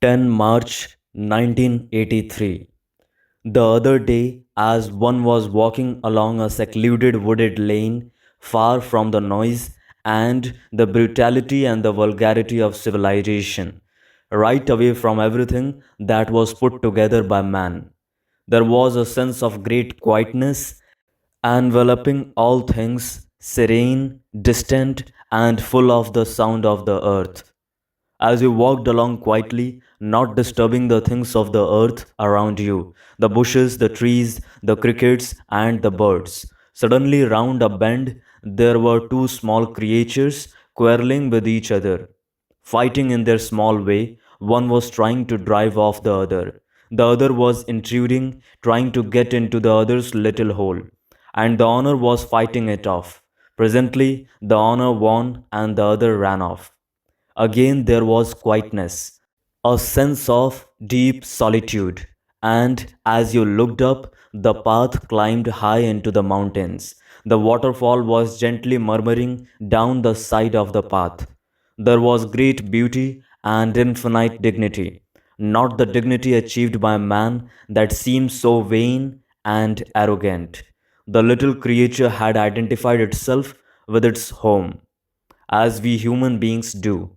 10 March 1983. The other day, as one was walking along a secluded wooded lane, far from the noise and the brutality and the vulgarity of civilization, right away from everything that was put together by man, there was a sense of great quietness enveloping all things, serene, distant, and full of the sound of the earth. As you walked along quietly, not disturbing the things of the earth around you, the bushes, the trees, the crickets, and the birds. Suddenly, round a bend, there were two small creatures quarreling with each other. Fighting in their small way, one was trying to drive off the other. The other was intruding, trying to get into the other's little hole. And the owner was fighting it off. Presently, the owner won and the other ran off. Again, there was quietness, a sense of deep solitude, and as you looked up, the path climbed high into the mountains. The waterfall was gently murmuring down the side of the path. There was great beauty and infinite dignity, not the dignity achieved by man that seemed so vain and arrogant. The little creature had identified itself with its home, as we human beings do.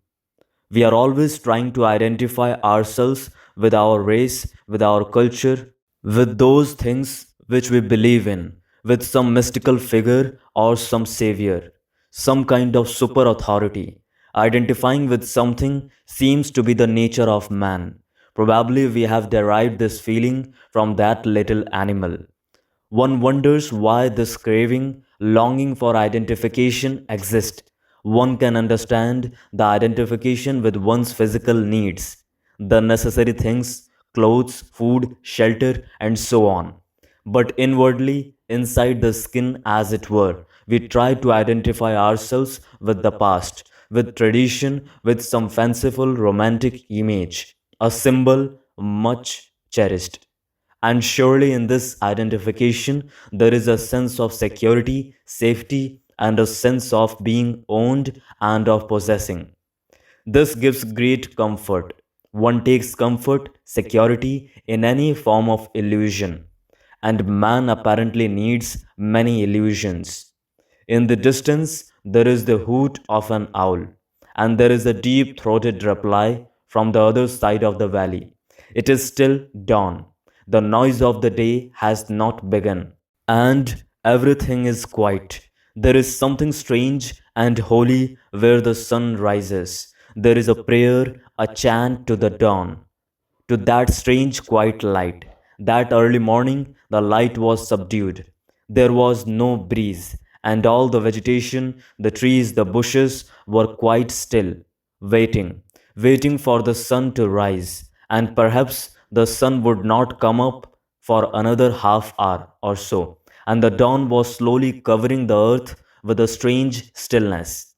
We are always trying to identify ourselves with our race, with our culture, with those things which we believe in, with some mystical figure or some savior, some kind of super authority. Identifying with something seems to be the nature of man. Probably we have derived this feeling from that little animal. One wonders why this craving, longing for identification exists. One can understand the identification with one's physical needs, the necessary things, clothes, food, shelter, and so on. But inwardly, inside the skin, as it were, we try to identify ourselves with the past, with tradition, with some fanciful romantic image, a symbol much cherished. And surely in this identification, there is a sense of security, safety, and a sense of being owned and of possessing. This gives great comfort. One takes comfort, security in any form of illusion. And man apparently needs many illusions. In the distance, there is the hoot of an owl, and there is a deep throated reply from the other side of the valley. It is still dawn. The noise of the day has not begun, and everything is quiet. There is something strange and holy where the sun rises. There is a prayer, a chant to the dawn, to that strange quiet light. That early morning, the light was subdued. There was no breeze, and all the vegetation, the trees, the bushes were quite still, waiting for the sun to rise. And perhaps the sun would not come up for another half hour or so, and the dawn was slowly covering the earth with a strange stillness.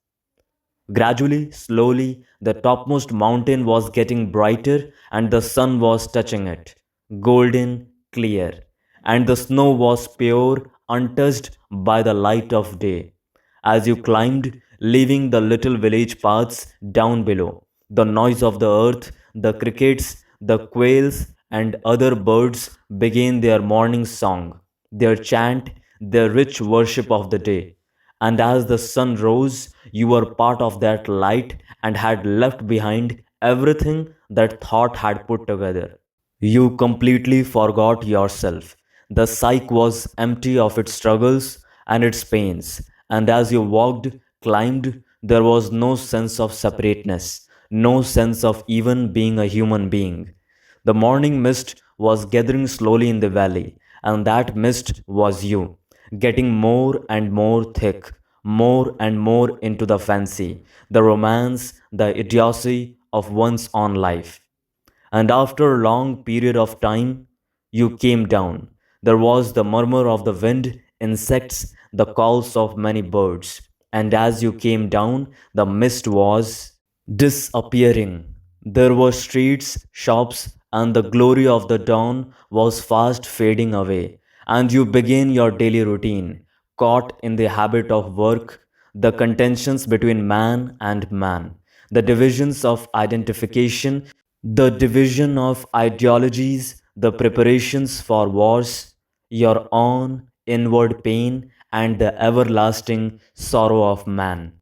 Gradually, slowly, the topmost mountain was getting brighter and the sun was touching it, golden, clear, and the snow was pure, untouched by the light of day. As you climbed, leaving the little village paths down below, the noise of the earth, the crickets, the quails, and other birds began their morning song, their chant, their rich worship of the day. And as the sun rose, you were part of that light and had left behind everything that thought had put together. You completely forgot yourself. The psyche was empty of its struggles and its pains, and as you walked, climbed, there was no sense of separateness, no sense of even being a human being. The morning mist was gathering slowly in the valley, and that mist was you, getting more and more thick, more and more into the fancy, the romance, the idiocy of one's own life. And after a long period of time, you came down. There was the murmur of the wind, insects, the calls of many birds. And as you came down, the mist was disappearing. There were streets, shops, and the glory of the dawn was fast fading away. And you began your daily routine, caught in the habit of work, the contentions between man and man, the divisions of identification, The division of ideologies, the preparations for wars, your own inward pain, and the everlasting sorrow of man.